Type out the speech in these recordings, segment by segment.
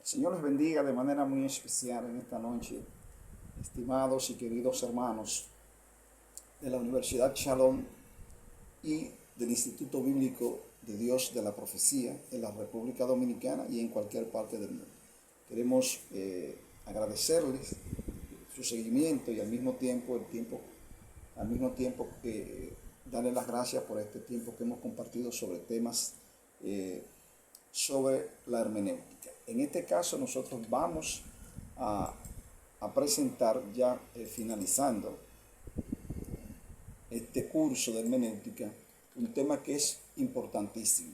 Señor les bendiga de manera muy especial en esta noche, estimados y queridos hermanos de la Universidad Shalom y del Instituto Bíblico de Dios de la Profecía en la República Dominicana y en cualquier parte del mundo. Queremos agradecerles su seguimiento y al mismo tiempo darles las gracias por este tiempo que hemos compartido sobre temas sobre la hermenéutica. En este caso nosotros vamos a, presentar ya finalizando este curso de hermenéutica un tema que es importantísimo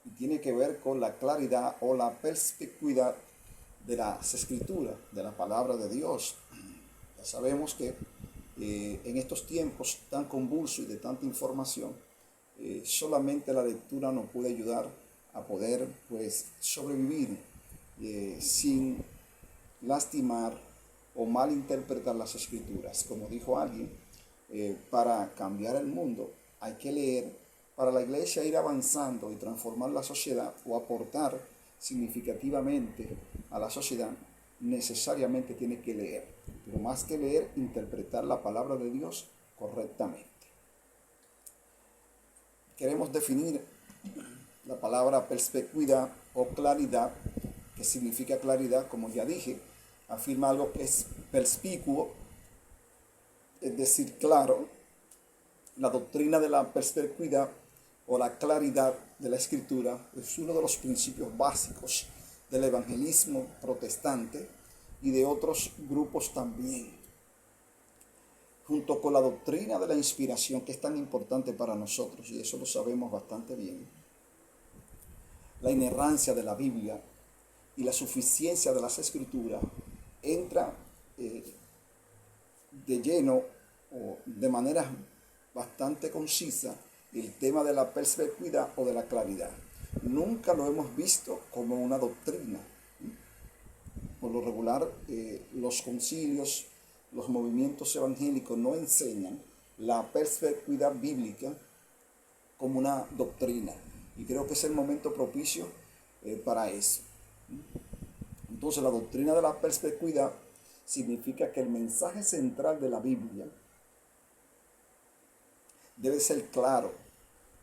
y tiene que ver con la claridad o la perspicuidad de las escrituras, de la palabra de Dios. Ya sabemos que en estos tiempos tan convulsos y de tanta información, solamente la lectura nos puede ayudar a poder sobrevivir sin lastimar o malinterpretar las escrituras. Como dijo alguien, para cambiar el mundo hay que leer. Para la iglesia ir avanzando y transformar la sociedad o aportar significativamente a la sociedad, necesariamente tiene que leer. Pero más que leer, interpretar la palabra de Dios correctamente. Queremos definir la palabra perspicuidad o claridad, que significa claridad, como ya dije, afirma algo que es perspicuo, es decir, claro. La doctrina de la perspicuidad o la claridad de la escritura es uno de los principios básicos del evangelismo protestante y de otros grupos también, junto con la doctrina de la inspiración, que es tan importante para nosotros, y eso lo sabemos bastante bien. La inerrancia de la Biblia y la suficiencia de las escrituras entra de lleno o de manera bastante concisa el tema de la perspicuidad o de la claridad. Nunca lo hemos visto como una doctrina. Por lo regular, los concilios, los movimientos evangélicos no enseñan la perspicuidad bíblica como una doctrina. Y creo que es el momento propicio para eso. Entonces, la doctrina de la perspicuidad significa que el mensaje central de la Biblia debe ser claro,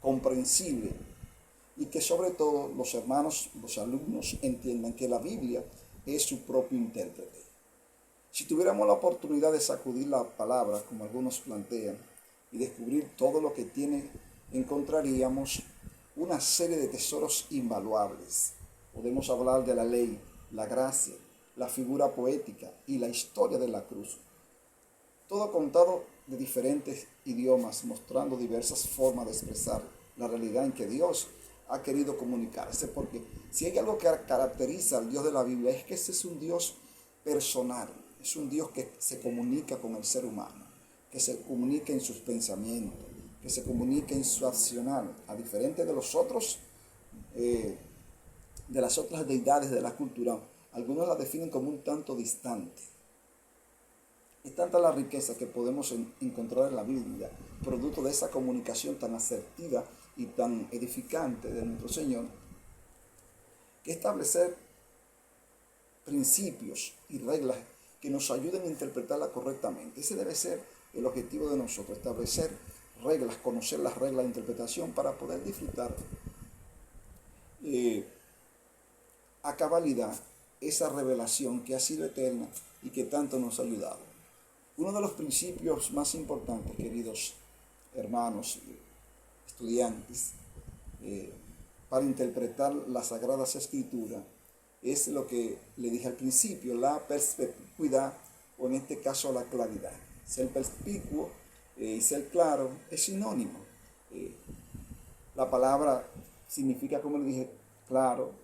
comprensible, y que sobre todo los hermanos, los alumnos entiendan que la Biblia es su propio intérprete. Si tuviéramos la oportunidad de sacudir la palabra, como algunos plantean, y descubrir todo lo que tiene, encontraríamos una serie de tesoros invaluables. Podemos hablar de la ley, la gracia, la figura poética y la historia de la cruz. Todo contado de diferentes idiomas, mostrando diversas formas de expresar la realidad en que Dios ha querido comunicarse. Porque si hay algo que caracteriza al Dios de la Biblia, es que ese es un Dios personal, es un Dios que se comunica con el ser humano, que se comunica en sus pensamientos, que se comunica en su accionar, a diferencia de los otros, de las otras deidades de la cultura. Algunos la definen como un tanto distante. Es tanta la riqueza que podemos encontrar en la Biblia, producto de esa comunicación tan asertiva y tan edificante de nuestro Señor, que establecer principios y reglas que nos ayuden a interpretarla correctamente. Ese debe ser el objetivo de nosotros, establecer reglas, conocer las reglas de interpretación para poder disfrutar a cabalidad esa revelación que ha sido eterna y que tanto nos ha ayudado. Uno de los principios más importantes, queridos hermanos, estudiantes, para interpretar las Sagradas Escrituras, es lo que le dije al principio, la perspicuidad, o en este caso la claridad. Ser perspicuo y ser claro es sinónimo. La palabra significa, como le dije, claro,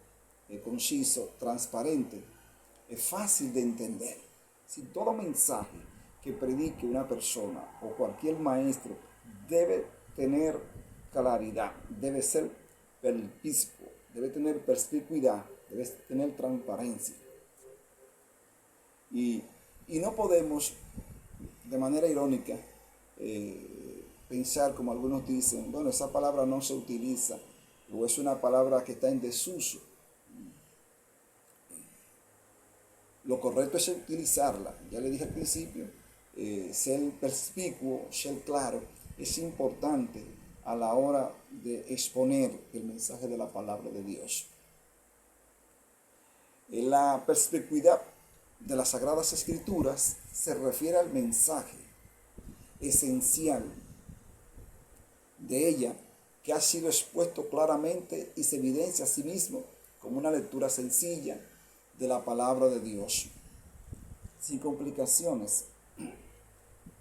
conciso, transparente, es fácil de entender. Si todo mensaje que predique una persona o cualquier maestro debe tener claridad, debe ser perspicuo, debe tener perspicuidad, debe tener transparencia. Y no podemos, de manera irónica, pensar, como algunos dicen, bueno, esa palabra no se utiliza, o es una palabra que está en desuso. Lo correcto es utilizarla. Ya le dije al principio, ser perspicuo, ser claro, es importante a la hora de exponer el mensaje de la palabra de Dios. La perspicuidad de las Sagradas Escrituras se refiere al mensaje esencial de ella, que ha sido expuesto claramente y se evidencia a sí mismo como una lectura sencilla de la palabra de Dios, sin complicaciones.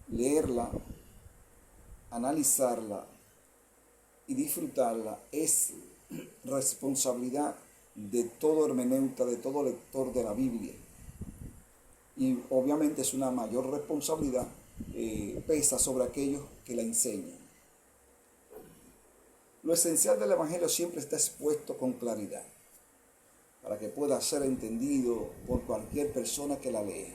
Leerla, analizarla y disfrutarla es responsabilidad de todo hermeneuta, de todo lector de la Biblia. Y obviamente es una mayor responsabilidad, pesa sobre aquellos que la enseñan. Lo esencial del Evangelio siempre está expuesto con claridad, para que pueda ser entendido por cualquier persona que la lea.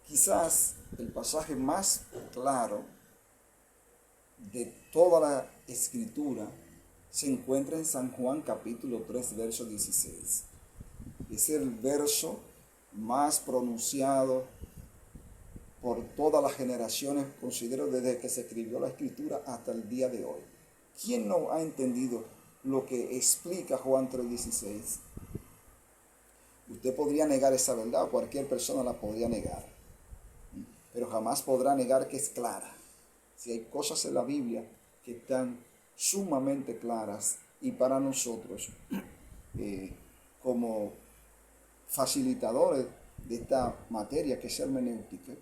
Quizás el pasaje más claro de toda la Escritura se encuentra en San Juan capítulo 3, verso 16. Es el verso más pronunciado por todas las generaciones, considero, desde que se escribió la Escritura hasta el día de hoy. ¿Quién no ha entendido lo que explica Juan 3:16? Usted podría negar esa verdad, o cualquier persona la podría negar, pero jamás podrá negar que es clara. Si hay cosas en la Biblia que están sumamente claras, y para nosotros, como facilitadores de esta materia que es hermenéutica,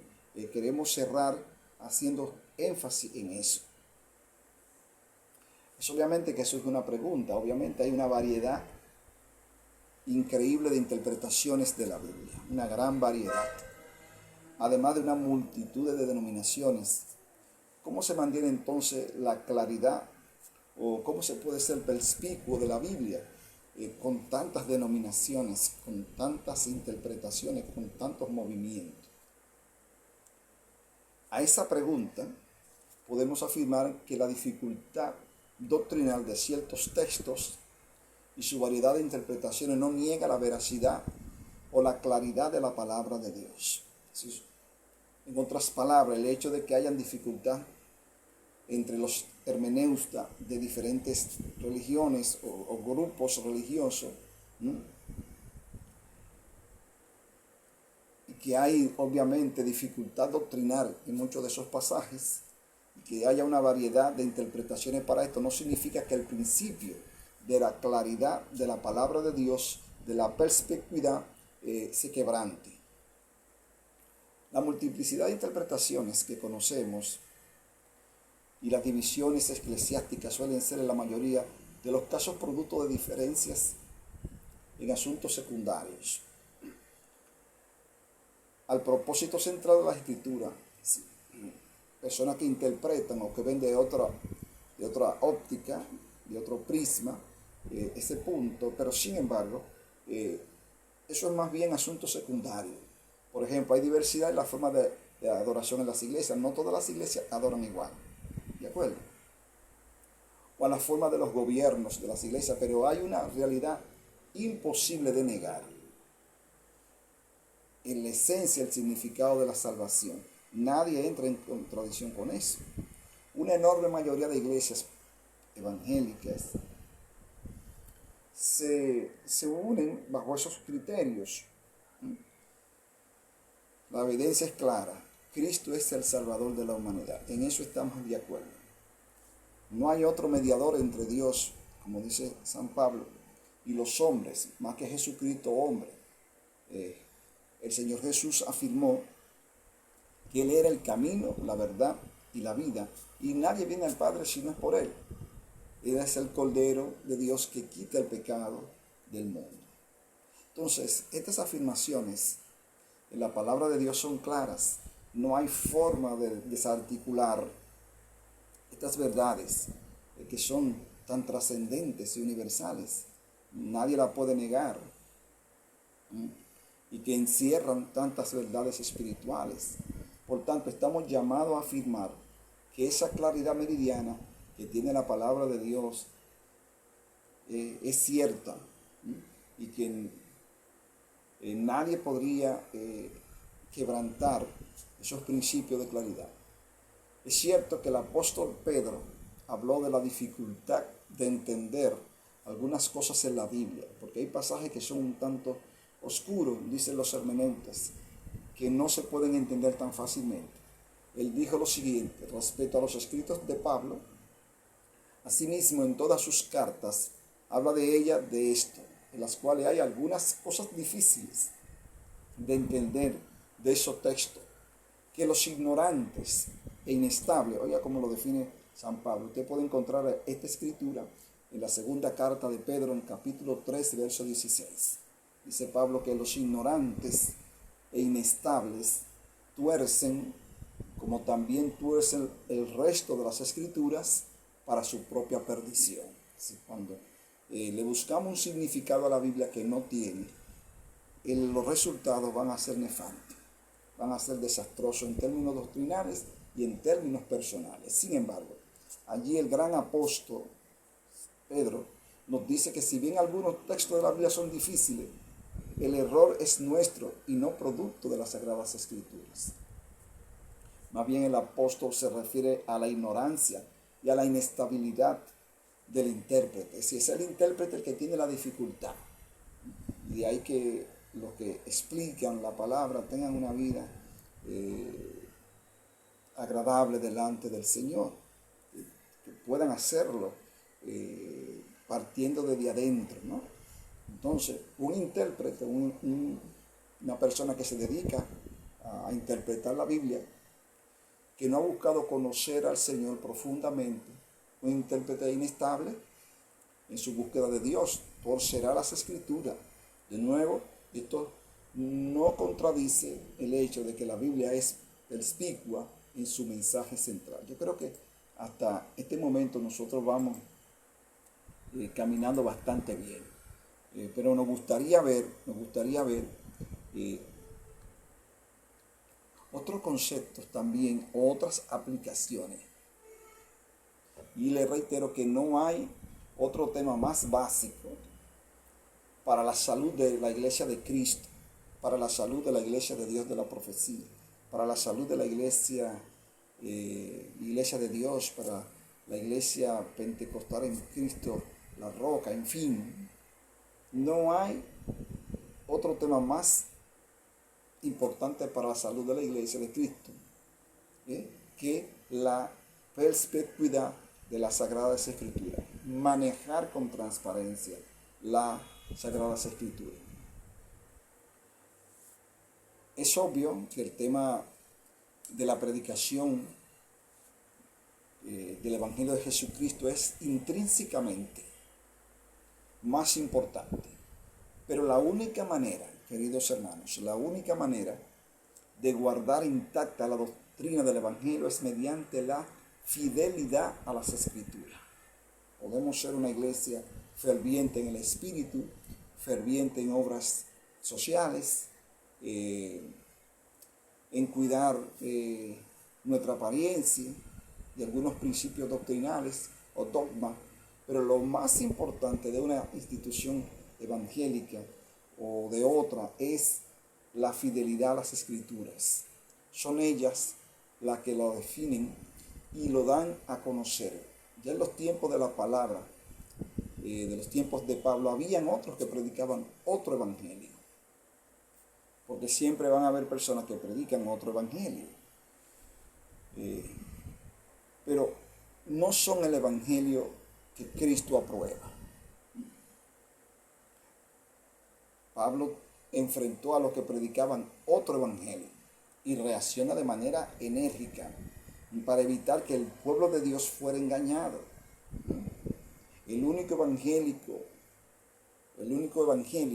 queremos cerrar haciendo énfasis en eso. Es obviamente que eso es una pregunta. Obviamente hay una variedad increíble de interpretaciones de la Biblia, una gran variedad, además de una multitud de denominaciones. ¿Cómo se mantiene entonces la claridad, o cómo se puede ser perspicuo de la Biblia con tantas denominaciones, con tantas interpretaciones, con tantos movimientos? A esa pregunta podemos afirmar que la dificultad doctrinal de ciertos textos y su variedad de interpretaciones no niega la veracidad o la claridad de la palabra de Dios. En otras palabras, el hecho de que hayan dificultad entre los hermeneutas de diferentes religiones o grupos religiosos, y que hay obviamente dificultad doctrinal en muchos de esos pasajes, que haya una variedad de interpretaciones para esto, no significa que el principio de la claridad de la palabra de Dios, de la perspicuidad, se quebrante. La multiplicidad de interpretaciones que conocemos y las divisiones eclesiásticas suelen ser en la mayoría de los casos producto de diferencias en asuntos secundarios. Al propósito central de la Escritura, personas que interpretan o que ven de otra óptica, de otro prisma, ese punto, pero sin embargo, eso es más bien asunto secundario. Por ejemplo, hay diversidad en la forma de adoración en las iglesias. No todas las iglesias adoran igual, ¿de acuerdo? O a la forma de los gobiernos de las iglesias, pero hay una realidad imposible de negar: en la esencia, el significado de la salvación. Nadie entra en contradicción con eso. Una enorme mayoría de iglesias evangélicas se unen bajo esos criterios. La evidencia es clara: Cristo es el Salvador de la humanidad. En eso estamos de acuerdo. No hay otro mediador entre Dios, como dice San Pablo, y los hombres, más que Jesucristo hombre. El Señor Jesús afirmó que Él era el camino, la verdad y la vida, y nadie viene al Padre si no es por Él. Él es el Cordero de Dios que quita el pecado del mundo. Entonces, estas afirmaciones en la palabra de Dios son claras. No hay forma de desarticular estas verdades que son tan trascendentes y universales. Nadie la puede negar. Y que encierran tantas verdades espirituales. Por tanto, estamos llamados a afirmar que esa claridad meridiana que tiene la palabra de Dios es cierta, y que Nadie podría quebrantar esos principios de claridad. Es cierto que el apóstol Pedro habló de la dificultad de entender algunas cosas en la Biblia, porque hay pasajes que son un tanto oscuros, dicen los hermeneutas, que no se pueden entender tan fácilmente. Él dijo lo siguiente respecto a los escritos de Pablo: asimismo, en todas sus cartas habla de ella de esto, en las cuales hay algunas cosas difíciles de entender de esos textos, que los ignorantes e inestables, oiga como lo define San Pablo. Usted puede encontrar esta escritura en la segunda carta de Pedro, en capítulo 3, verso 16. Dice Pablo que los ignorantes e inestables tuercen, como también tuercen el resto de las escrituras, para su propia perdición. Así, cuando le buscamos un significado a la Biblia que no tiene, los resultados van a ser nefastos, van a ser desastrosos en términos doctrinales y en términos personales. Sin embargo, allí el gran apóstol Pedro nos dice que si bien algunos textos de la Biblia son difíciles, el error es nuestro y no producto de las Sagradas Escrituras. Más bien el apóstol se refiere a la ignorancia y a la inestabilidad del intérprete. Si es el intérprete el que tiene la dificultad. Y de ahí que los que explican la palabra tengan una vida agradable delante del Señor, que puedan hacerlo partiendo desde adentro, ¿no? Entonces, un intérprete, una persona que se dedica a interpretar la Biblia, que no ha buscado conocer al Señor profundamente, un intérprete inestable en su búsqueda de Dios, torcerá las Escrituras. De nuevo, esto no contradice el hecho de que la Biblia es perspicua en su mensaje central. Yo creo que hasta este momento nosotros vamos caminando bastante bien. Pero nos gustaría ver otros conceptos también, otras aplicaciones. Y le reitero que no hay otro tema más básico para la salud de la Iglesia de Cristo, para la salud de la Iglesia de Dios de la profecía, para la salud de la Iglesia de Dios, para la Iglesia pentecostal en Cristo, la roca, en fin. No hay otro tema más importante para la salud de la Iglesia de Cristo que la perspicuidad de las Sagradas Escrituras. Manejar con transparencia las Sagradas Escrituras. Es obvio que el tema de la predicación del Evangelio de Jesucristo es intrínsecamente más importante. Pero la única manera, queridos hermanos, la única manera de guardar intacta la doctrina del Evangelio es mediante la fidelidad a las Escrituras. Podemos ser una iglesia ferviente en el espíritu, ferviente en obras sociales, en cuidar nuestra apariencia y algunos principios doctrinales o dogmas, pero lo más importante de una institución evangélica o de otra es la fidelidad a las Escrituras. Son ellas las que lo definen y lo dan a conocer. Ya en los tiempos de la palabra, de los tiempos de Pablo, habían otros que predicaban otro evangelio, porque siempre van a haber personas que predican otro evangelio, pero no son el evangelio que Cristo aprueba. Pablo enfrentó a los que predicaban otro evangelio y reacciona de manera enérgica para evitar que el pueblo de Dios fuera engañado. El único evangelio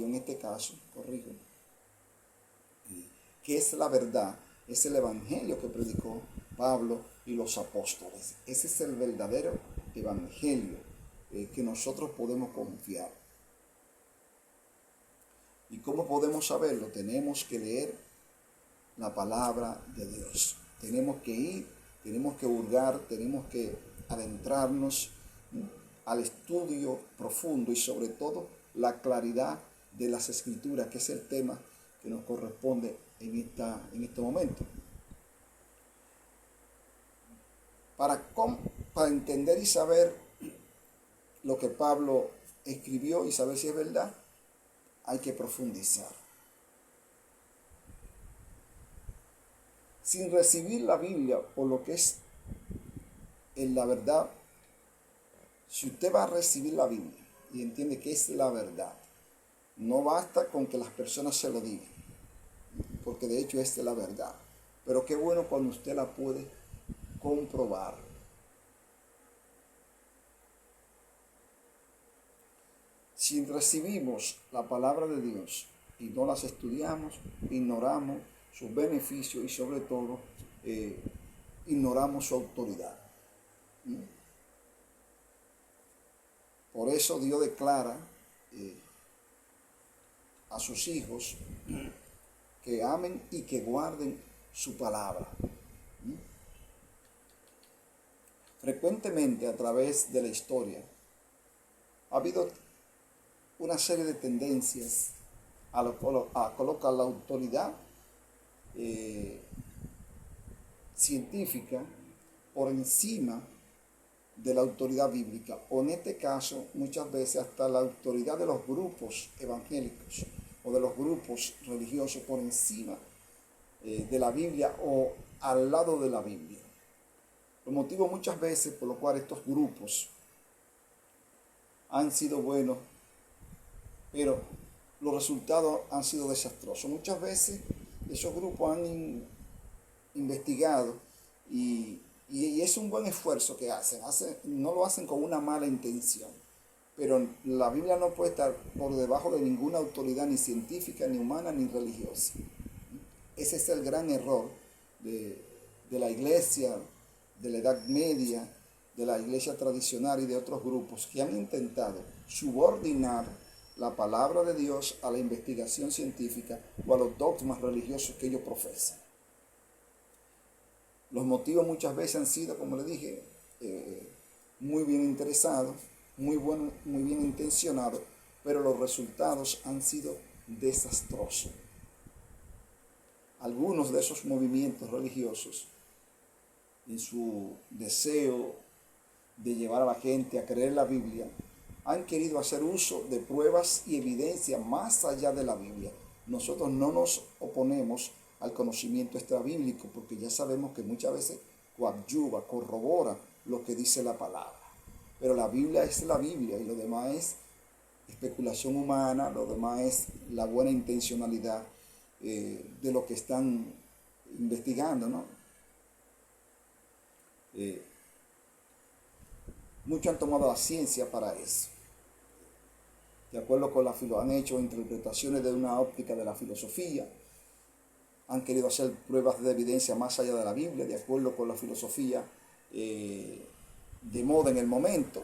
en este caso, corrijo, que es la verdad, es el evangelio que predicó Pablo y los apóstoles. Ese es el verdadero evangelio que nosotros podemos confiar. ¿Y cómo podemos saberlo? Tenemos que leer la palabra de Dios. Tenemos que ir, tenemos que hurgar, tenemos que adentrarnos al estudio profundo y sobre todo la claridad de las Escrituras, que es el tema que nos corresponde en este momento. Para entender y saber lo que Pablo escribió y saber si es verdad, hay que profundizar. Sin recibir la Biblia por lo que es en la verdad, si usted va a recibir la Biblia y entiende que es la verdad, no basta con que las personas se lo digan, porque de hecho es la verdad. Pero qué bueno cuando usted la puede comprobar. Si recibimos la palabra de Dios y no las estudiamos, ignoramos sus beneficios y sobre todo ignoramos su autoridad. Por eso Dios declara a sus hijos que amen y que guarden su palabra. Frecuentemente a través de la historia ha habido una serie de tendencias a colocar la autoridad científica por encima de la autoridad bíblica, o en este caso muchas veces hasta la autoridad de los grupos evangélicos o de los grupos religiosos por encima de la Biblia o al lado de la Biblia. Los motivos muchas veces por los cuales estos grupos han sido buenos, pero los resultados han sido desastrosos. Muchas veces esos grupos han investigado y es un buen esfuerzo que hacen, no lo hacen con una mala intención, pero la Biblia no puede estar por debajo de ninguna autoridad, ni científica, ni humana, ni religiosa. Ese es el gran error de la iglesia, de la Edad Media, de la iglesia tradicional y de otros grupos que han intentado subordinar la palabra de Dios a la investigación científica o a los dogmas religiosos que ellos profesan. Los motivos muchas veces han sido, como le dije, muy bien interesados, muy bien intencionados, pero los resultados han sido desastrosos. Algunos de esos movimientos religiosos, en su deseo de llevar a la gente a creer la Biblia, han querido hacer uso de pruebas y evidencia más allá de la Biblia. Nosotros no nos oponemos al conocimiento extrabíblico, porque ya sabemos que muchas veces coadyuva, corrobora lo que dice la palabra. Pero la Biblia es la Biblia y lo demás es especulación humana, lo demás es la buena intencionalidad de lo que están investigando, ¿no? Muchos han tomado la ciencia para eso. De acuerdo con han hecho interpretaciones de una óptica de la filosofía, han querido hacer pruebas de evidencia más allá de la Biblia, de acuerdo con la filosofía de moda en el momento,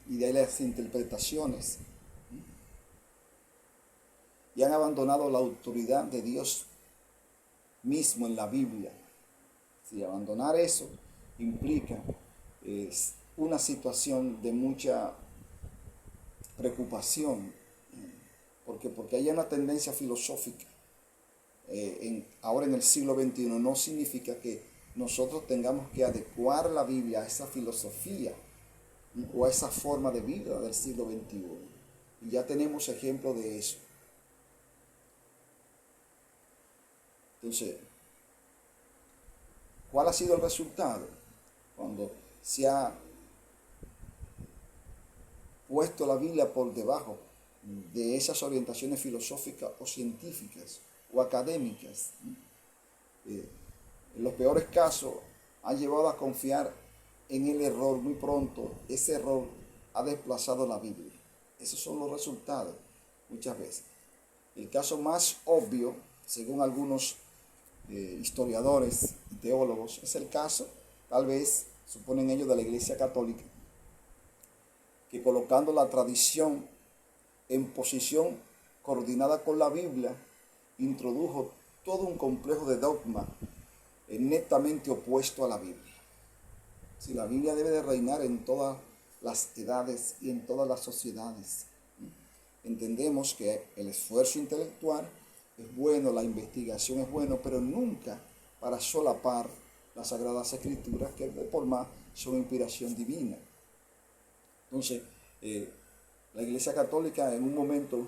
y de ahí las interpretaciones, y han abandonado la autoridad de Dios mismo en la Biblia. Si abandonar eso implica una situación de mucha preocupación, porque hay una tendencia filosófica ahora en el siglo XXI. No significa que nosotros tengamos que adecuar la Biblia a esa filosofía o a esa forma de vida del siglo XXI. Y ya tenemos ejemplo de eso. Entonces, ¿cuál ha sido el resultado? Cuando se ha puesto la Biblia por debajo de esas orientaciones filosóficas o científicas o académicas. En los peores casos han llevado a confiar en el error muy pronto. Ese error ha desplazado la Biblia. Esos son los resultados muchas veces. El caso más obvio, según algunos historiadores y teólogos, es el caso, tal vez, suponen ellos, de la Iglesia Católica, que colocando la tradición en posición coordinada con la Biblia, introdujo todo un complejo de dogma netamente opuesto a la Biblia. Si la Biblia debe de reinar en todas las edades y en todas las sociedades. entendemos que el esfuerzo intelectual es bueno, la investigación es bueno, pero nunca para solapar las Sagradas Escrituras, que de por más son inspiración divina. Entonces, la Iglesia Católica en un momento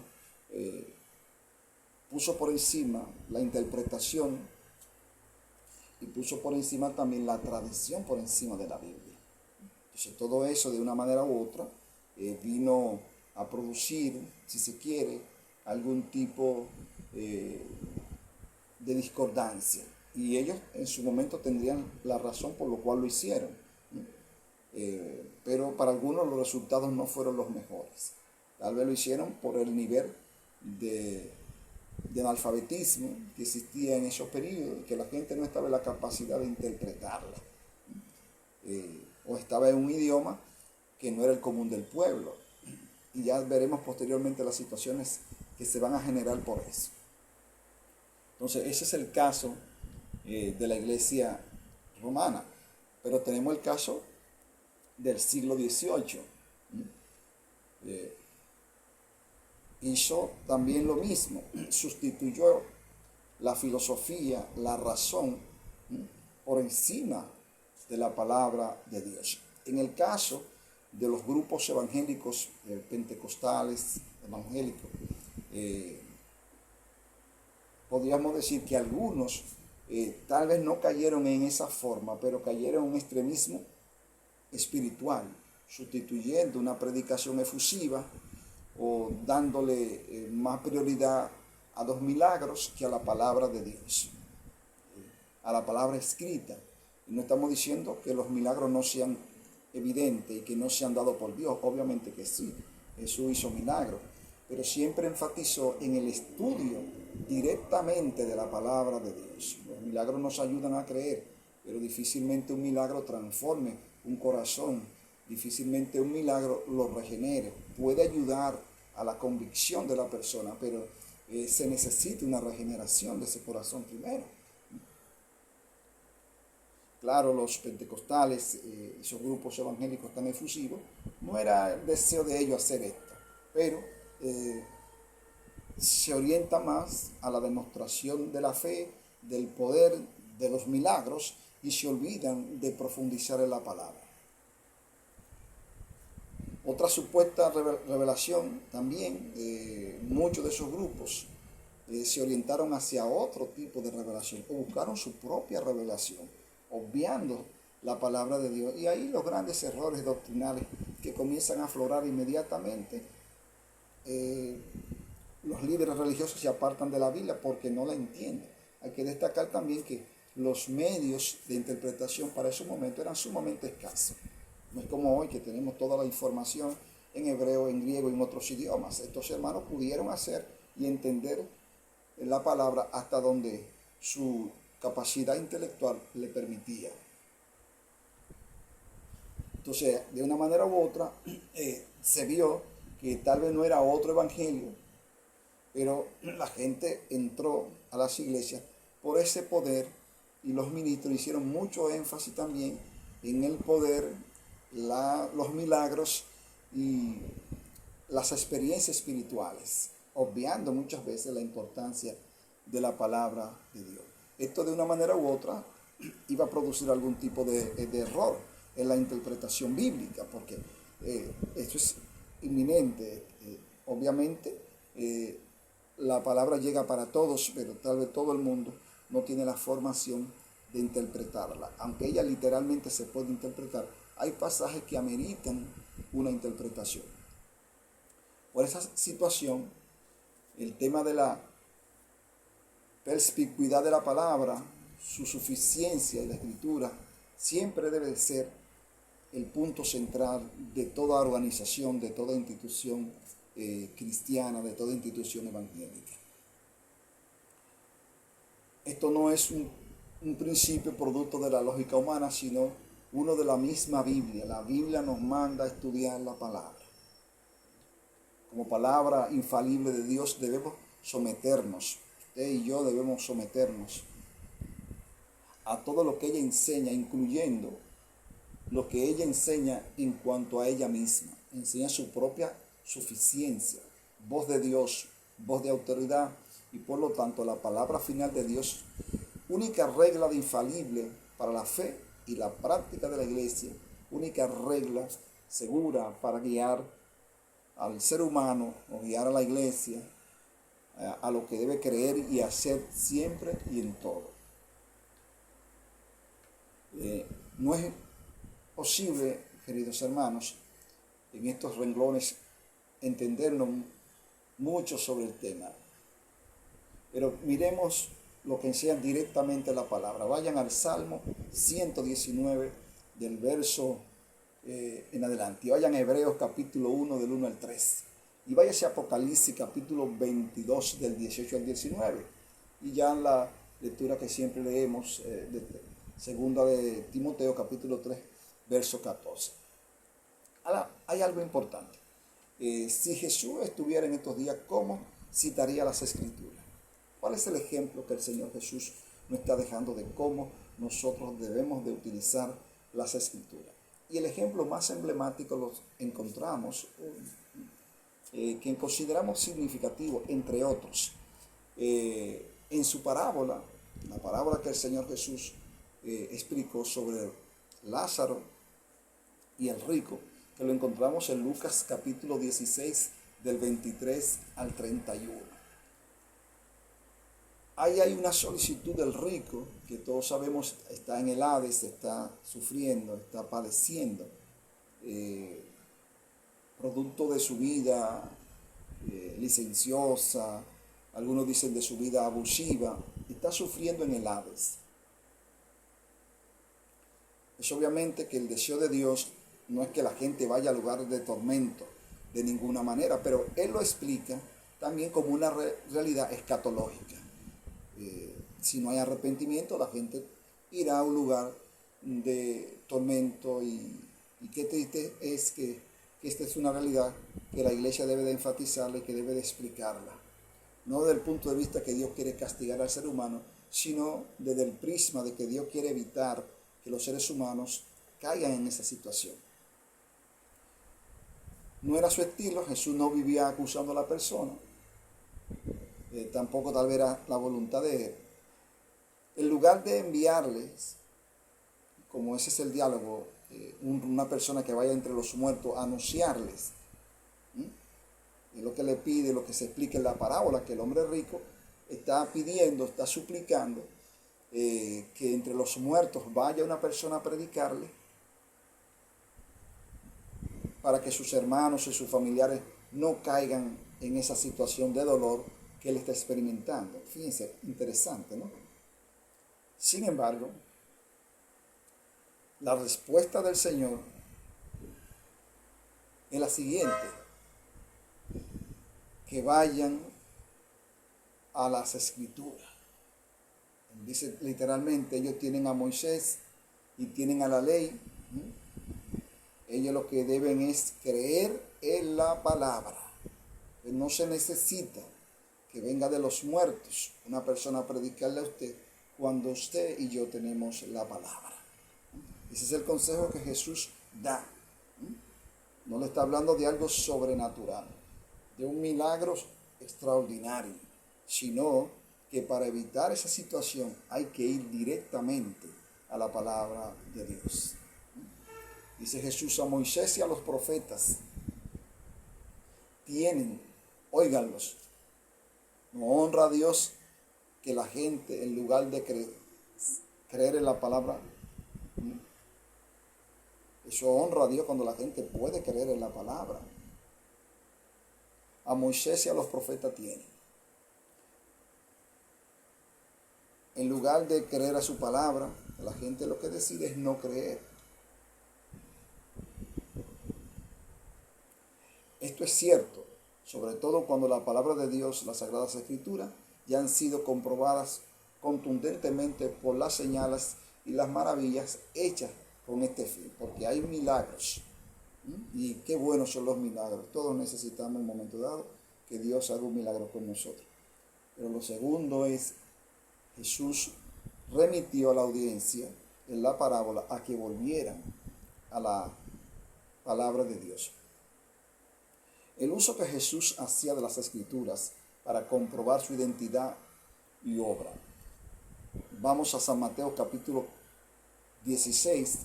puso por encima la interpretación y puso por encima también la tradición por encima de la Biblia. Entonces, todo eso de una manera u otra vino a producir, si se quiere, algún tipo de discordancia. Y ellos en su momento tendrían la razón por lo cual lo hicieron. Pero para algunos los resultados no fueron los mejores. Tal vez lo hicieron por el nivel de analfabetismo que existía en esos periodos, que la gente no estaba en la capacidad de interpretarla. O estaba en un idioma que no era el común del pueblo. Y ya veremos posteriormente las situaciones que se van a generar por eso. Entonces, ese es el caso de la iglesia romana. Pero tenemos el caso del siglo XVIII. Hizo también lo mismo, sustituyó la filosofía, la razón, por encima de la palabra de Dios. En el caso de los grupos evangélicos, pentecostales, evangélicos, podríamos decir que algunos tal vez no cayeron en esa forma, pero cayeron en un extremismo espiritual, sustituyendo una predicación efusiva o dándole más prioridad a los milagros que a la palabra de Dios, a la palabra escrita. Y no estamos diciendo que los milagros no sean evidentes y que no sean dados por Dios, obviamente que sí, Jesús hizo milagros, pero siempre enfatizó en el estudio directamente de la palabra de Dios. Los milagros nos ayudan a creer, pero difícilmente un milagro transforme un corazón, difícilmente un milagro lo regenere. Puede ayudar a la convicción de la persona, pero se necesita una regeneración de ese corazón primero. Claro, los pentecostales, esos grupos evangélicos tan efusivos, no era el deseo de ellos hacer esto, pero se orienta más a la demostración de la fe, del poder, de los milagros, y se olvidan de profundizar en la palabra. Otra supuesta revelación también, muchos de esos grupos se orientaron hacia otro tipo de revelación, o buscaron su propia revelación, obviando la palabra de Dios. Y ahí los grandes errores doctrinales que comienzan a aflorar inmediatamente. Los líderes religiosos se apartan de la Biblia porque no la entienden. Hay que destacar también que los medios de interpretación para esos momentos eran sumamente escasos. No es como hoy que tenemos toda la información en hebreo, en griego y en otros idiomas. Estos hermanos pudieron hacer y entender la palabra hasta donde su capacidad intelectual le permitía. Entonces, de una manera u otra, se vio que tal vez no era otro evangelio, pero la gente entró a las iglesias por ese poder y los ministros hicieron mucho énfasis también en el poder, los milagros y las experiencias espirituales, obviando muchas veces la importancia de la palabra de Dios. Esto de una manera u otra iba a producir algún tipo de error en la interpretación bíblica, porque esto es inminente. Obviamente la palabra llega para todos, pero tal vez todo el mundo no tiene la formación de interpretarla. Aunque ella literalmente se puede interpretar, hay pasajes que ameritan una interpretación. Por esa situación, el tema de la perspicuidad de la palabra, su suficiencia en la escritura, siempre debe ser el punto central de toda organización, de toda institución cristiana, de toda institución evangélica. Esto no es un principio producto de la lógica humana, sino uno de la misma Biblia. La Biblia nos manda a estudiar la palabra. Como palabra infalible de Dios debemos someternos. Usted y yo debemos someternos a todo lo que ella enseña, incluyendo lo que ella enseña en cuanto a ella misma. Enseña su propia suficiencia. voz de Dios, voz de autoridad, y por lo tanto la palabra final de Dios, única regla de infalible para la fe y la práctica de la iglesia, única regla segura para guiar al ser humano o guiar a la iglesia a lo que debe creer y hacer siempre y en todo. No es posible, queridos hermanos, en estos renglones entendernos mucho sobre el tema, pero miremos lo que enseña directamente la palabra. Vayan al Salmo 119 del verso en adelante, y vayan a Hebreos capítulo 1 del 1 al 3, y váyase a Apocalipsis capítulo 22 del 18 al 19, y ya en la lectura que siempre leemos de segunda de Timoteo capítulo 3 verso 14. Ahora, hay algo importante. Si Jesús estuviera en estos días, ¿cómo citaría las Escrituras? ¿Cuál es el ejemplo que el Señor Jesús nos está dejando de cómo nosotros debemos de utilizar las Escrituras? Y el ejemplo más emblemático lo encontramos, que consideramos significativo, entre otros, en su parábola, la parábola que el Señor Jesús explicó sobre Lázaro y el rico, que lo encontramos en Lucas capítulo 16 del 23 al 31. Ahí hay una solicitud del rico, que todos sabemos está en el Hades, está sufriendo, está padeciendo, producto de su vida licenciosa, algunos dicen de su vida abusiva, está sufriendo en el Hades. Es obviamente que el deseo de Dios no es que la gente vaya a lugares de tormento de ninguna manera, pero Él lo explica también como una realidad escatológica. Si no hay arrepentimiento, la gente irá a un lugar de tormento, y qué triste es que esta es una realidad que la iglesia debe de enfatizarla y que debe de explicarla. No desde el punto de vista que Dios quiere castigar al ser humano, sino desde el prisma de que Dios quiere evitar que los seres humanos caigan en esa situación. No era su estilo, Jesús no vivía acusando a la persona, tampoco tal vez era la voluntad de Él. En lugar de enviarles, como ese es el diálogo, una persona que vaya entre los muertos a anunciarles, es lo que le pide, lo que se explica en la parábola, que el hombre rico está pidiendo, está suplicando que entre los muertos vaya una persona a predicarle, para que sus hermanos y sus familiares no caigan en esa situación de dolor que él está experimentando. Fíjense, interesante, ¿no? Sin embargo, la respuesta del Señor es la siguiente: que vayan a las Escrituras. Dice literalmente, ellos tienen a Moisés y tienen a la ley. Ellos lo que deben es creer en la palabra. No se necesita que venga de los muertos una persona a predicarle a usted cuando usted y yo tenemos la palabra. Ese es el consejo que Jesús da. No le está hablando de algo sobrenatural, de un milagro extraordinario, sino que para evitar esa situación hay que ir directamente a la palabra de Dios. Dice Jesús: a Moisés y a los profetas tienen, óiganlos, no honra a Dios que la gente, en lugar de creer en la palabra, eso honra a Dios cuando la gente puede creer en la palabra. A Moisés y a los profetas tienen. En lugar de creer a su palabra, la gente lo que decide es no creer. Esto es cierto, sobre todo cuando la palabra de Dios, las Sagradas Escrituras, ya han sido comprobadas contundentemente por las señales y las maravillas hechas con este fin, porque hay milagros. Y qué buenos son los milagros. Todos necesitamos en un momento dado que Dios haga un milagro con nosotros. Pero lo segundo es, Jesús remitió a la audiencia en la parábola a que volvieran a la palabra de Dios. El uso que Jesús hacía de las Escrituras para comprobar su identidad y obra. Vamos a San Mateo capítulo 16,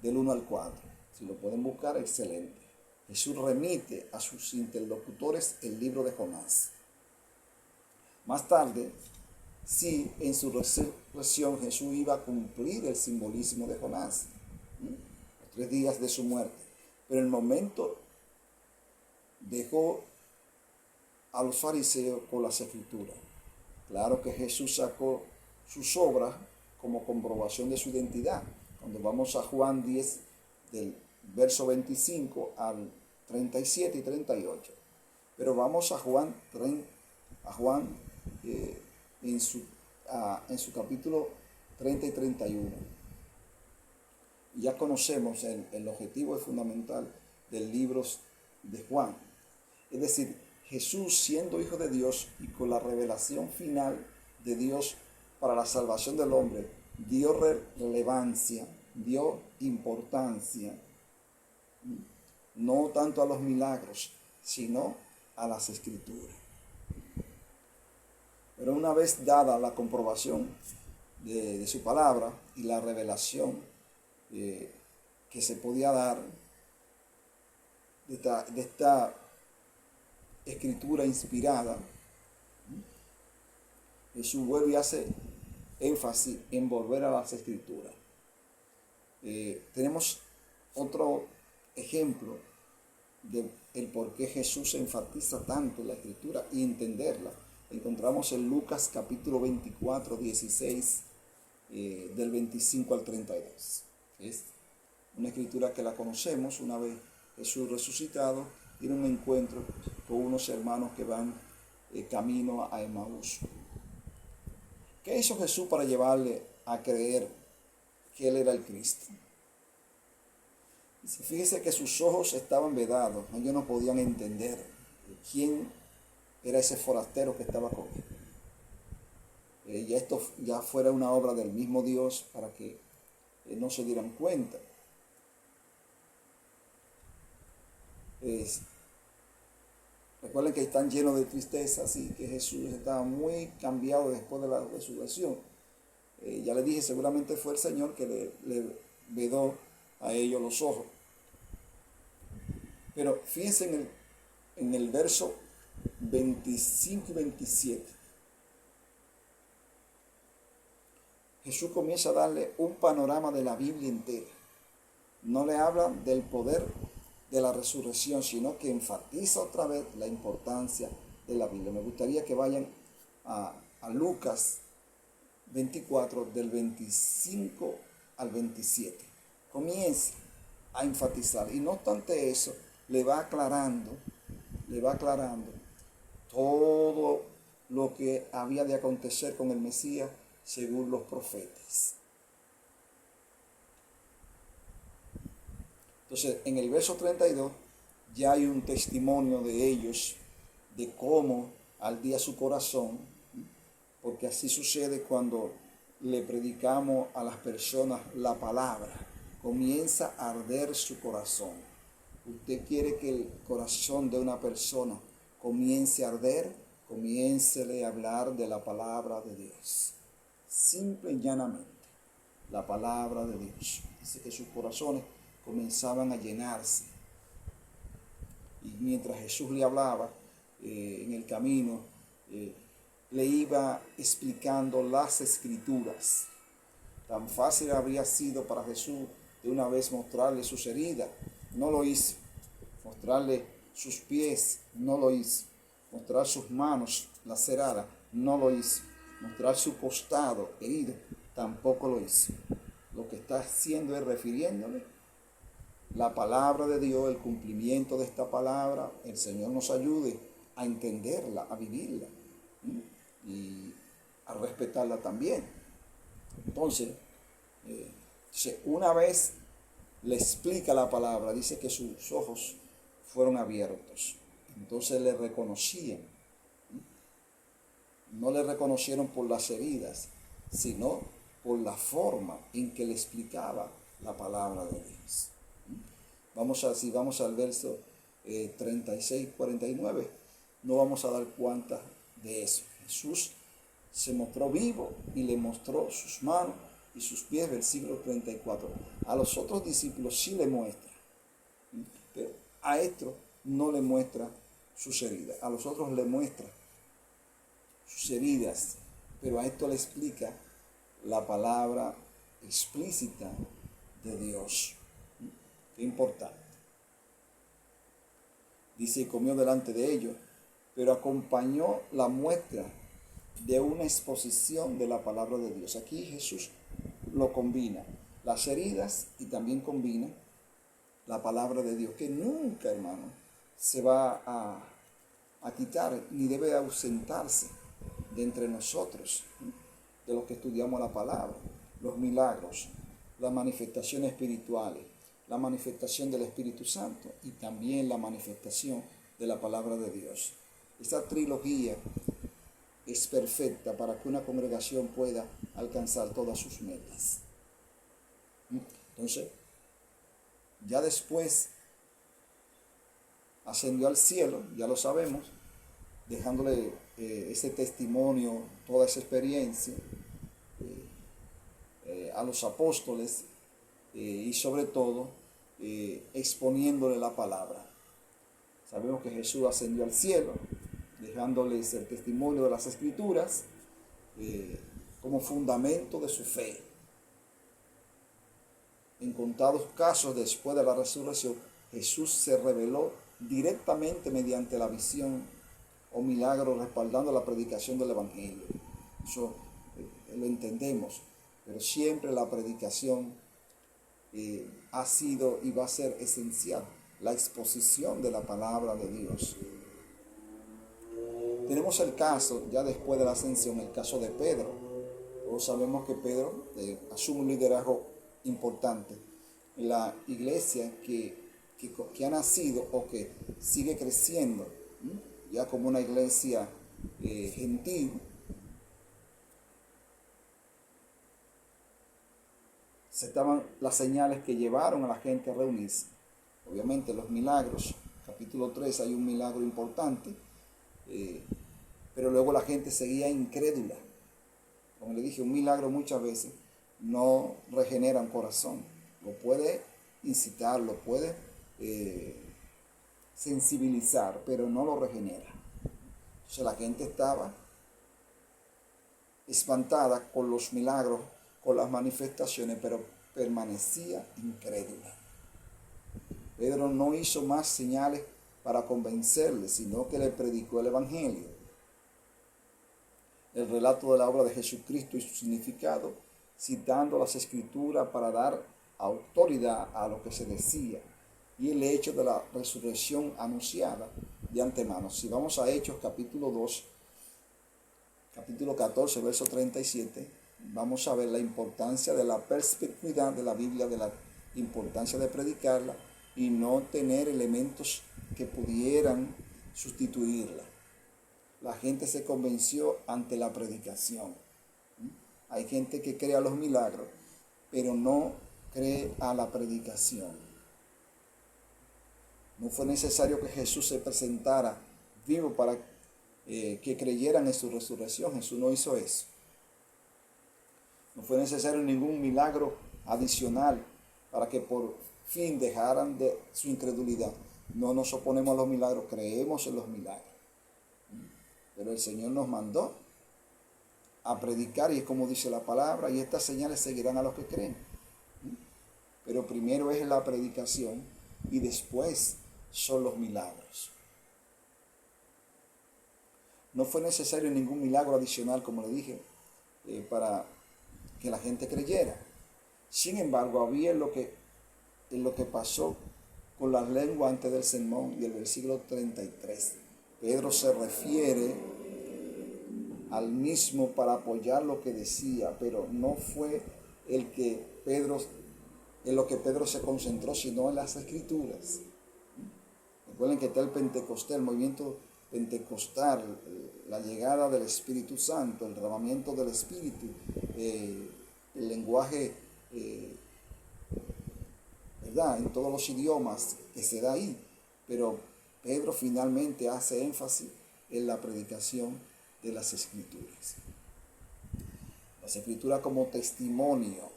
del 1 al 4. Si lo pueden buscar, excelente. Jesús remite a sus interlocutores el libro de Jonás. Más tarde, sí, en su resurrección Jesús iba a cumplir el simbolismo de Jonás, los 3 días de su muerte. Pero en el momento dejó a los fariseos con las Escrituras. Claro que Jesús sacó sus obras como comprobación de su identidad. Cuando vamos a Juan 10, del verso 25 al 37 y 38. Pero vamos a Juan en su capítulo 30 y 31. Ya conocemos el objetivo fundamental del libro de Juan. Es decir, Jesús, siendo Hijo de Dios y con la revelación final de Dios para la salvación del hombre, dio relevancia, dio importancia, no tanto a los milagros, sino a las Escrituras. Pero una vez dada la comprobación de su palabra y la revelación que se podía dar de esta Escritura inspirada, Jesús vuelve y hace énfasis en volver a las Escrituras. Tenemos otro ejemplo del por qué Jesús enfatiza tanto la Escritura y entenderla. Encontramos en Lucas capítulo 24, 16, del 25 al 32. Es una escritura que la conocemos. Una vez Jesús resucitado, tiene un encuentro con unos hermanos que van camino a Emaús. ¿Qué hizo Jesús para llevarle a creer que Él era el Cristo? Fíjese que sus ojos estaban vedados, ellos no podían entender quién era ese forastero que estaba con él. Esto ya fuera una obra del mismo Dios para que no se dieran cuenta. Recuerden que están llenos de tristeza, así que Jesús estaba muy cambiado después de la resurrección. Ya le dije, seguramente fue el Señor que le vedó a ellos los ojos. Pero fíjense en el verso 25 y 27. Jesús comienza a darle un panorama de la Biblia entera. No le habla del poder de la resurrección, sino que enfatiza otra vez la importancia de la Biblia. Me gustaría que vayan a Lucas 24, del 25 al 27. Comienza a enfatizar. Y no obstante eso, le va aclarando todo lo que había de acontecer con el Mesías según los profetas. Entonces, en el verso 32 ya hay un testimonio de ellos, de cómo ardía su corazón, porque así sucede cuando le predicamos a las personas la palabra. Comienza a arder su corazón. Usted quiere que el corazón de una persona comience a arder, comiéncele a hablar de la palabra de Dios. Simple y llanamente, la palabra de Dios. Dice que sus corazones comenzaban a llenarse. Y mientras Jesús le hablaba en el camino, le iba explicando las Escrituras. Tan fácil habría sido para Jesús de una vez mostrarle sus heridas. No lo hizo. Mostrarle sus pies. No lo hizo. Mostrar sus manos laceradas. No lo hizo. Mostrar su costado herido. Tampoco lo hizo. Lo que está haciendo es refiriéndole la palabra de Dios, el cumplimiento de esta palabra. El Señor nos ayude a entenderla, a vivirla y a respetarla también. Entonces, una vez le explica la palabra, dice que sus ojos fueron abiertos. Entonces le reconocían. No le reconocieron por las heridas, sino por la forma en que le explicaba la palabra de Dios. Vamos al verso 36, 49, no vamos a dar cuenta de eso. Jesús se mostró vivo y le mostró sus manos y sus pies, versículo 34. A los otros discípulos sí le muestra, pero a estos no le muestra sus heridas. A los otros le muestra sus heridas, pero a esto le explica la palabra explícita de Dios. Qué importante. Dice, y comió delante de ellos, pero acompañó la muestra de una exposición de la palabra de Dios. Aquí Jesús lo combina, las heridas, y también combina la palabra de Dios, que nunca, hermano, se va a quitar, ni debe ausentarse de entre nosotros, de los que estudiamos la palabra, los milagros, las manifestaciones espirituales, la manifestación del Espíritu Santo y también la manifestación de la palabra de Dios. Esta trilogía es perfecta para que una congregación pueda alcanzar todas sus metas. Entonces, ya después ascendió al cielo, ya lo sabemos, dejándole ese testimonio, toda esa experiencia a los apóstoles y sobre todo exponiéndole la palabra. Sabemos que Jesús ascendió al cielo, dejándoles el testimonio de las Escrituras como fundamento de su fe. En contados casos después de la resurrección, Jesús se reveló directamente mediante la visión o milagro, respaldando la predicación del Evangelio. Eso lo entendemos, pero siempre la predicación ha sido y va a ser esencial, la exposición de la palabra de Dios. Tenemos el caso, ya después de la ascensión, el caso de Pedro. Todos sabemos que Pedro asume un liderazgo importante en la iglesia que ha nacido o que sigue creciendo, ya como una iglesia gentil. Se estaban las señales que llevaron a la gente a reunirse. Obviamente los milagros, capítulo 3 hay un milagro importante, pero luego la gente seguía incrédula. Como le dije, un milagro muchas veces no regenera un corazón. Lo puede incitar, lo puede sensibilizar, pero no lo regenera. Entonces la gente estaba espantada con los milagros, con las manifestaciones, pero permanecía incrédula. Pedro no hizo más señales para convencerle, sino que le predicó el Evangelio, el relato de la obra de Jesucristo y su significado, citando las Escrituras para dar autoridad a lo que se decía y el hecho de la resurrección anunciada de antemano. Si vamos a Hechos capítulo 2, capítulo 14, verso 37, vamos a ver la importancia de la perspicuidad de la Biblia, de la importancia de predicarla y no tener elementos que pudieran sustituirla. La gente se convenció ante la predicación. Hay gente que cree a los milagros, pero no cree a la predicación. No fue necesario que Jesús se presentara vivo para que creyeran en su resurrección. Jesús no hizo eso. No fue necesario ningún milagro adicional para que por fin dejaran de su incredulidad. No nos oponemos a los milagros, creemos en los milagros. Pero el Señor nos mandó a predicar, y es como dice la palabra, y estas señales seguirán a los que creen. Pero primero es la predicación y después son los milagros. No fue necesario ningún milagro adicional, como le dije, para que la gente creyera. Sin embargo, había en lo que pasó con las lenguas antes del sermón y el versículo 33. Pedro se refiere al mismo para apoyar lo que decía, pero no fue en lo que Pedro se concentró, sino en las Escrituras. Recuerden que está el Pentecostés, el movimiento pentecostal, la llegada del Espíritu Santo, el derramamiento del Espíritu, el lenguaje, ¿verdad?, en todos los idiomas que se da ahí. Pero Pedro finalmente hace énfasis en la predicación de las Escrituras. Las Escrituras como testimonio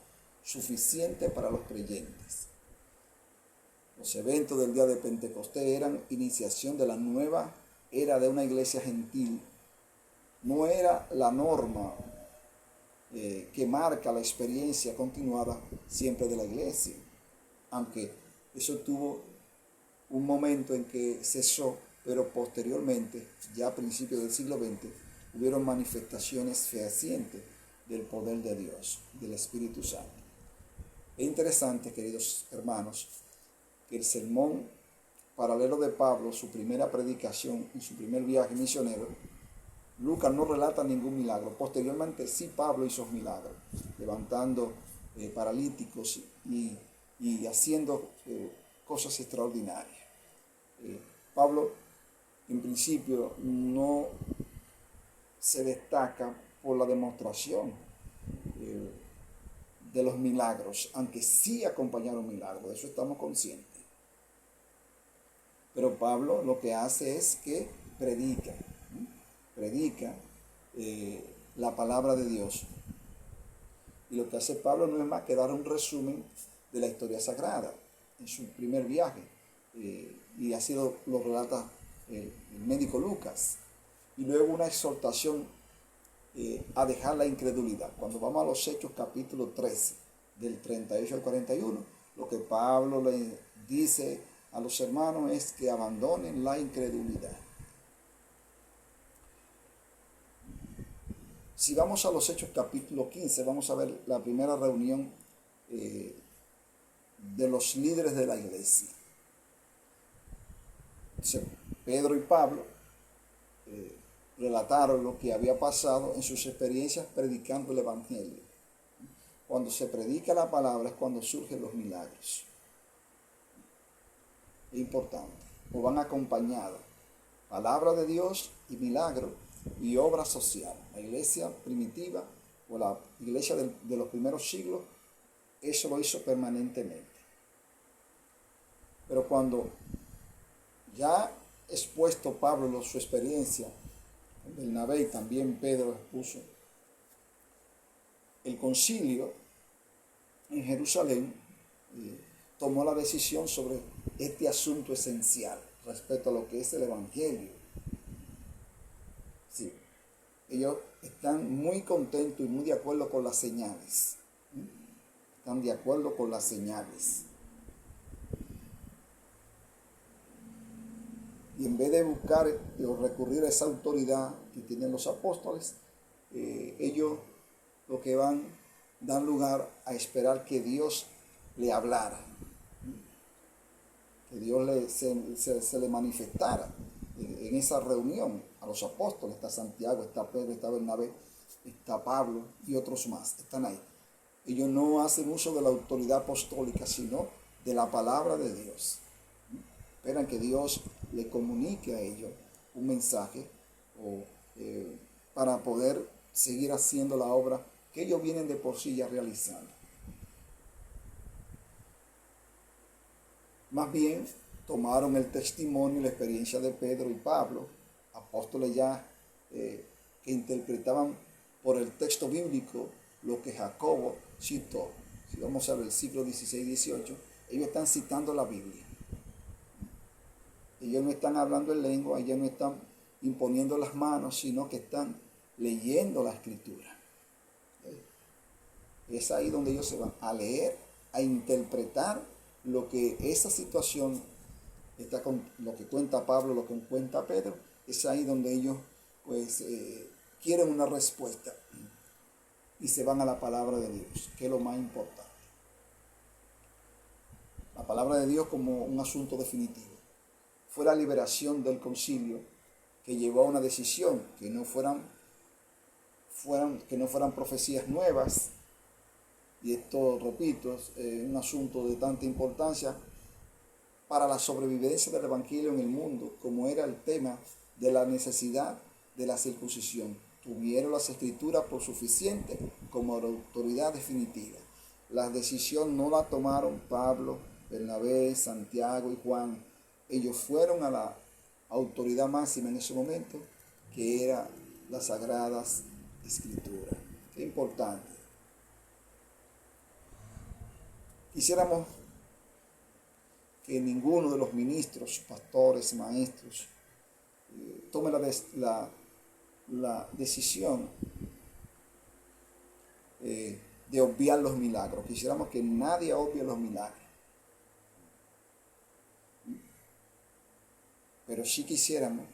suficiente para los creyentes. Los eventos del día de Pentecostés eran iniciación de la nueva era de una iglesia gentil. No era la norma que marca la experiencia continuada siempre de la iglesia, aunque eso tuvo un momento en que cesó, pero posteriormente, ya a principios del siglo XX, hubieron manifestaciones fehacientes del poder de Dios, del Espíritu Santo. Es interesante, queridos hermanos, que el sermón paralelo de Pablo, su primera predicación en su primer viaje misionero, Lucas no relata ningún milagro. Posteriormente sí Pablo hizo milagros, levantando paralíticos y haciendo cosas extraordinarias. Pablo en principio no se destaca por la demostración de los milagros, aunque sí acompañaron milagros, de eso estamos conscientes. Pero Pablo lo que hace es que predica la palabra de Dios. Y lo que hace Pablo no es más que dar un resumen de la historia sagrada en su primer viaje. Y así lo relata el médico Lucas. Y luego una exhortación a dejar la incredulidad. Cuando vamos a los Hechos capítulo 13, del 38 al 41, lo que Pablo le dice a los hermanos es que abandonen la incredulidad. Si vamos a los Hechos capítulo 15, vamos a ver la primera reunión de los líderes de la iglesia. Pedro y Pablo relataron lo que había pasado en sus experiencias predicando el Evangelio. Cuando se predica la palabra es cuando surgen los milagros. Es importante. O van acompañados. Palabra de Dios y milagro y obra social. La iglesia primitiva o la iglesia de los primeros siglos, eso lo hizo permanentemente. Pero cuando ya expuesto Pablo su experiencia, Bernabé y también Pedro expuso, el concilio en Jerusalén tomó la decisión sobre este asunto esencial respecto a lo que es el Evangelio. Sí, ellos están muy contentos y muy de acuerdo con las señales. Están de acuerdo con las señales. Y en vez de buscar o recurrir a esa autoridad que tienen los apóstoles, ellos lo que dan lugar a esperar que Dios le hablara, que Dios se le manifestara en esa reunión a los apóstoles. Está Santiago, está Pedro, está Bernabé, está Pablo y otros más, están ahí. Ellos no hacen uso de la autoridad apostólica, sino de la palabra de Dios. Esperan que Dios le comunique a ellos un mensaje para poder seguir haciendo la obra que ellos vienen de por sí ya realizando. Más bien, tomaron el testimonio y la experiencia de Pedro y Pablo, apóstoles ya que interpretaban por el texto bíblico lo que Jacobo citó. Si vamos al versículo 16 y 18, ellos están citando la Biblia. Ellos no están hablando en lengua, ellos no están imponiendo las manos, sino que están leyendo la Escritura. Es ahí donde ellos se van a leer, a interpretar lo que esa situación está con lo que cuenta Pablo, lo que cuenta Pedro. Es ahí donde ellos quieren una respuesta y se van a la palabra de Dios, que es lo más importante. La palabra de Dios como un asunto definitivo. Fue la liberación del concilio que llevó a una decisión, que no fueran profecías nuevas. Y esto, repito, es un asunto de tanta importancia para la sobrevivencia del Evangelio en el mundo, como era el tema de la necesidad de la circuncisión. Tuvieron las Escrituras por suficiente como autoridad definitiva. La decisión no la tomaron Pablo, Bernabé, Santiago y Juan. Ellos fueron a autoridad máxima en ese momento, que era las Sagradas Escrituras. Qué importante. Quisiéramos que ninguno de los ministros, pastores, maestros, tome la decisión de obviar los milagros. Quisiéramos que nadie obvie los milagros. Pero sí quisiéramos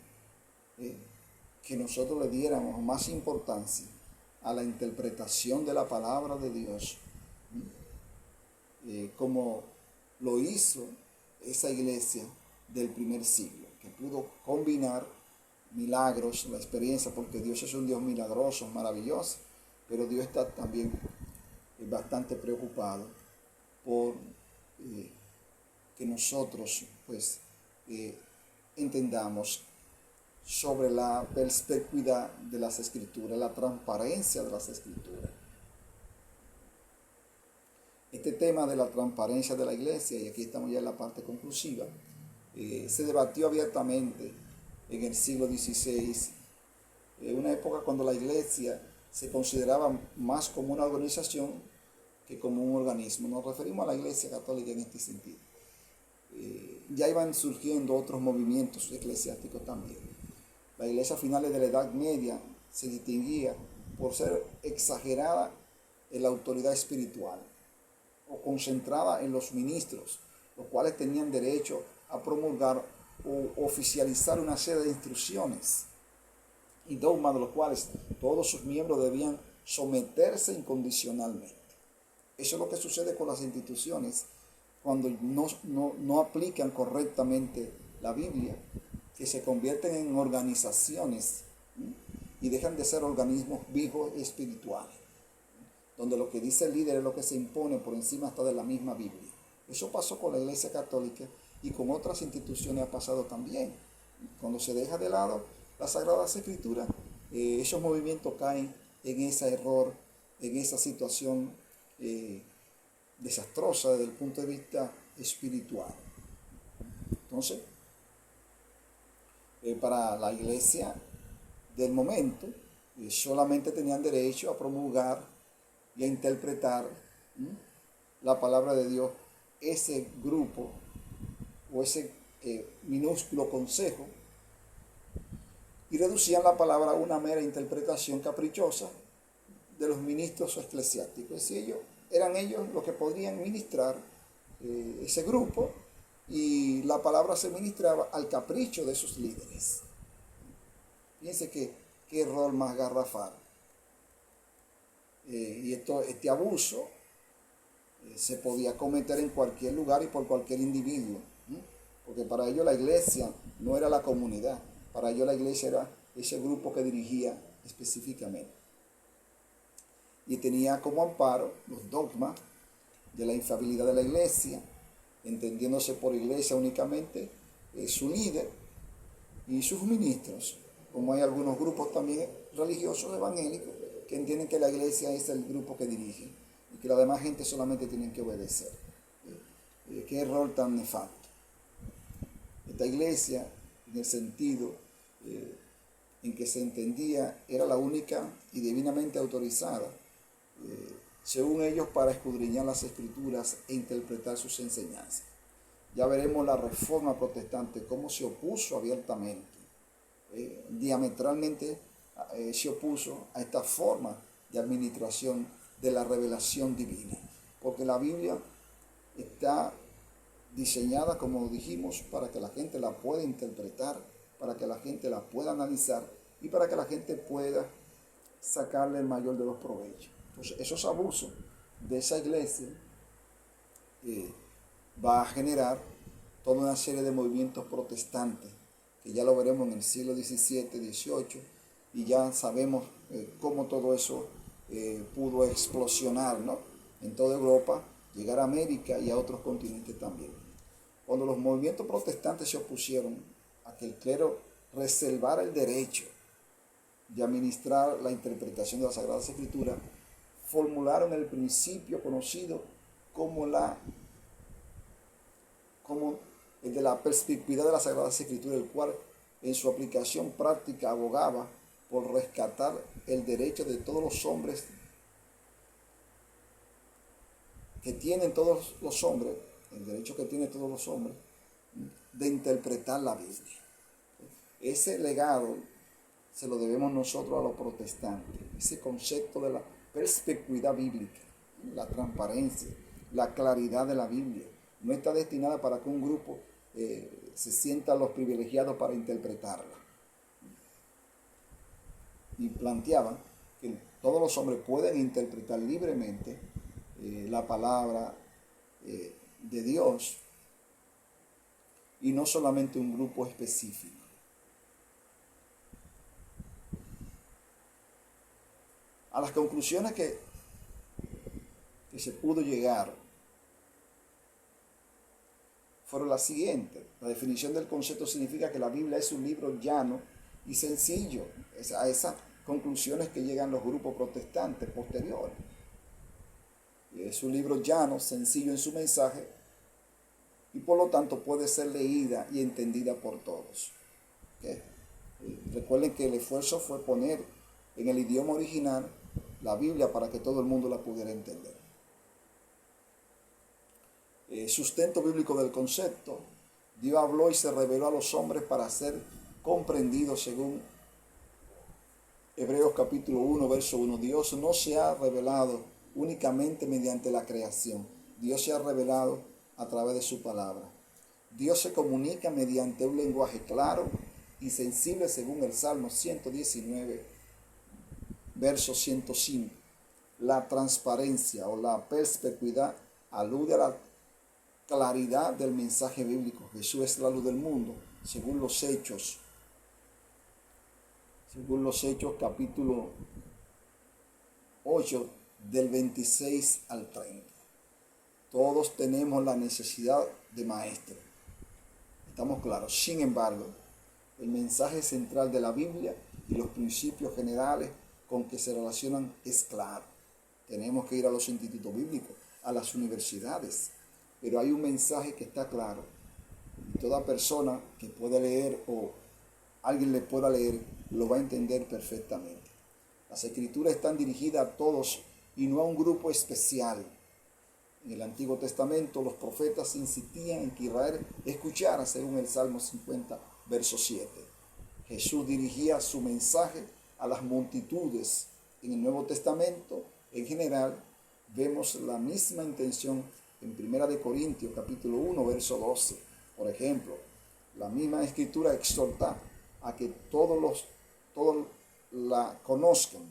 que nosotros le diéramos más importancia a la interpretación de la palabra de Dios, como lo hizo esa iglesia del primer siglo, que pudo combinar milagros, la experiencia, porque Dios es un Dios milagroso, maravilloso, pero Dios está también bastante preocupado por que nosotros pues entendamos sobre la perspicuidad de las Escrituras, la transparencia de las Escrituras. Este tema de la transparencia de la iglesia, y aquí estamos ya en la parte conclusiva, se debatió abiertamente en el siglo XVI, una época cuando la iglesia se consideraba más como una organización que como un organismo. Nos referimos a la Iglesia Católica en este sentido. Ya iban surgiendo otros movimientos eclesiásticos también. La iglesia a finales de la Edad Media se distinguía por ser exagerada en la autoridad espiritual o concentrada en los ministros, los cuales tenían derecho a promulgar o oficializar una serie de instrucciones y dogmas de los cuales todos sus miembros debían someterse incondicionalmente. Eso es lo que sucede con las instituciones cuando no aplican correctamente la Biblia, que se convierten en organizaciones y dejan de ser organismos vivos y espirituales, donde lo que dice el líder es lo que se impone por encima hasta de la misma Biblia. Eso pasó con la Iglesia Católica y con otras instituciones ha pasado también. Cuando se deja de lado las Sagradas Escrituras, esos movimientos caen en ese error, en esa situación desastrosa desde el punto de vista espiritual. Entonces, para la iglesia del momento, solamente tenían derecho a promulgar y a interpretar la palabra de Dios ese grupo o ese minúsculo consejo, y reducían la palabra a una mera interpretación caprichosa de los ministros eclesiásticos. Es decir, eran ellos los que podrían ministrar ese grupo, y la palabra se ministraba al capricho de sus líderes. Fíjense qué error más garrafal. Y este abuso se podía cometer en cualquier lugar y por cualquier individuo, porque para ellos la iglesia no era la comunidad, para ellos la iglesia era ese grupo que dirigía específicamente. Y tenía como amparo los dogmas de la infalibilidad de la iglesia, entendiéndose por iglesia únicamente su líder y sus ministros, como hay algunos grupos también religiosos evangélicos que entienden que la iglesia es el grupo que dirige y que la demás gente solamente tienen que obedecer. Qué error tan nefasto. Esta iglesia, en el sentido en que se entendía, era la única y divinamente autorizada, según ellos, para escudriñar las Escrituras e interpretar sus enseñanzas. Ya veremos la Reforma Protestante, cómo se opuso abiertamente, diametralmente se opuso a esta forma de administración de la revelación divina, porque la Biblia está diseñada, como dijimos, para que la gente la pueda interpretar, para que la gente la pueda analizar y para que la gente pueda sacarle el mayor de los provechos. Entonces, esos abusos de esa iglesia va a generar toda una serie de movimientos protestantes, que ya lo veremos en el siglo XVII, XVIII, y ya sabemos cómo todo eso pudo explosionar, ¿no?, en toda Europa, llegar a América y a otros continentes también. Cuando los movimientos protestantes se opusieron a que el clero reservara el derecho de administrar la interpretación de las Sagradas Escrituras, formularon el principio conocido como el de la perspicuidad de las Sagradas Escrituras, el cual en su aplicación práctica abogaba por rescatar el derecho de todos los hombres que tienen todos los hombres, el derecho que tienen todos los hombres, de interpretar la Biblia. Ese legado se lo debemos nosotros a los protestantes, ese concepto de la perspicuidad bíblica, la transparencia, la claridad de la Biblia. No está destinada para que un grupo se sienta los privilegiados para interpretarla. Y planteaba que todos los hombres pueden interpretar libremente la palabra de Dios y no solamente un grupo específico. A las conclusiones que se pudo llegar fueron las siguientes. La definición del concepto significa que la Biblia es un libro llano y sencillo. A esas conclusiones que llegan los grupos protestantes posteriores. Es un libro llano, sencillo en su mensaje y por lo tanto puede ser leída y entendida por todos. ¿Okay? Recuerden que el esfuerzo fue poner en el idioma original la Biblia para que todo el mundo la pudiera entender. Sustento bíblico del concepto. Dios habló y se reveló a los hombres para ser comprendidos según Hebreos capítulo 1, verso 1. Dios no se ha revelado únicamente mediante la creación. Dios se ha revelado a través de su palabra. Dios se comunica mediante un lenguaje claro y sensible según el Salmo 119, verso 105. La transparencia o la perspicuidad alude a la claridad del mensaje bíblico. Jesús es la luz del mundo, según los Hechos capítulo 8, del 26 al 30. Todos tenemos la necesidad de maestro. Estamos claros. Sin embargo, el mensaje central de la Biblia y los principios generales con que se relacionan es claro. Tenemos que ir a los institutos bíblicos, a las universidades, pero hay un mensaje que está claro. Y toda persona que pueda leer o alguien le pueda leer, lo va a entender perfectamente. Las escrituras están dirigidas a todos y no a un grupo especial. En el Antiguo Testamento los profetas insistían en que Israel escuchara según el Salmo 50, verso 7. Jesús dirigía su mensaje a las multitudes. En el Nuevo Testamento, en general, vemos la misma intención en 1 Corintios capítulo 1, verso 12. Por ejemplo, la misma escritura exhorta a que todos la conozcan,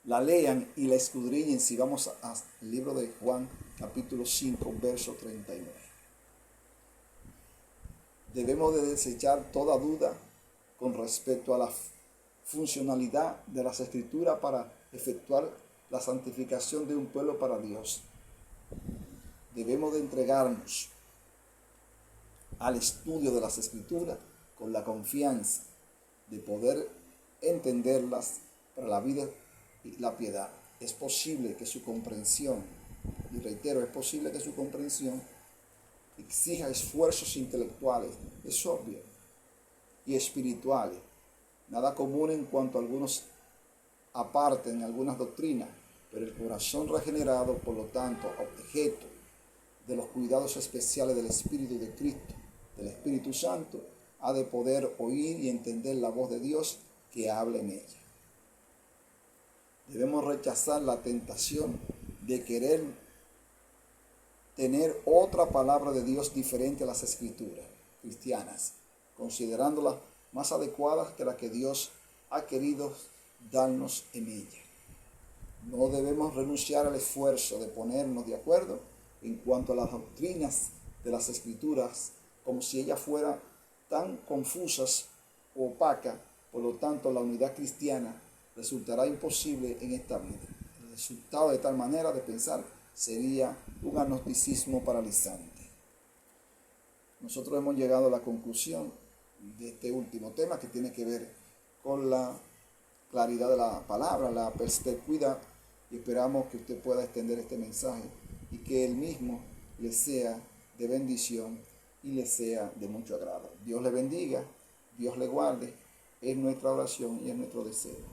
la lean y la escudriñen. Si vamos al libro de Juan capítulo 5, verso 39. Debemos de desechar toda duda con respecto a la funcionalidad de las escrituras para efectuar la santificación de un pueblo para Dios. Debemos de entregarnos al estudio de las escrituras con la confianza de poder entenderlas para la vida y la piedad. Es posible que su comprensión, y reitero, es posible que su comprensión exija esfuerzos intelectuales, es obvio, y espirituales. Nada común en cuanto a algunos aparten algunas doctrinas, pero el corazón regenerado, por lo tanto, objeto de los cuidados especiales del Espíritu de Cristo, del Espíritu Santo, ha de poder oír y entender la voz de Dios que habla en ella. Debemos rechazar la tentación de querer tener otra palabra de Dios diferente a las escrituras cristianas, considerándolas más adecuadas que la que Dios ha querido darnos en ella. No debemos renunciar al esfuerzo de ponernos de acuerdo en cuanto a las doctrinas de las escrituras, como si ellas fueran tan confusas o opacas. Por lo tanto, la unidad cristiana resultará imposible en esta vida. El resultado de tal manera de pensar sería un agnosticismo paralizante. Nosotros hemos llegado a la conclusión de este último tema, que tiene que ver con la claridad de la palabra, la perspicuidad, y esperamos que usted pueda extender este mensaje y que el mismo le sea de bendición y les sea de mucho agrado. Dios le bendiga, Dios le guarde, es nuestra oración y es nuestro deseo.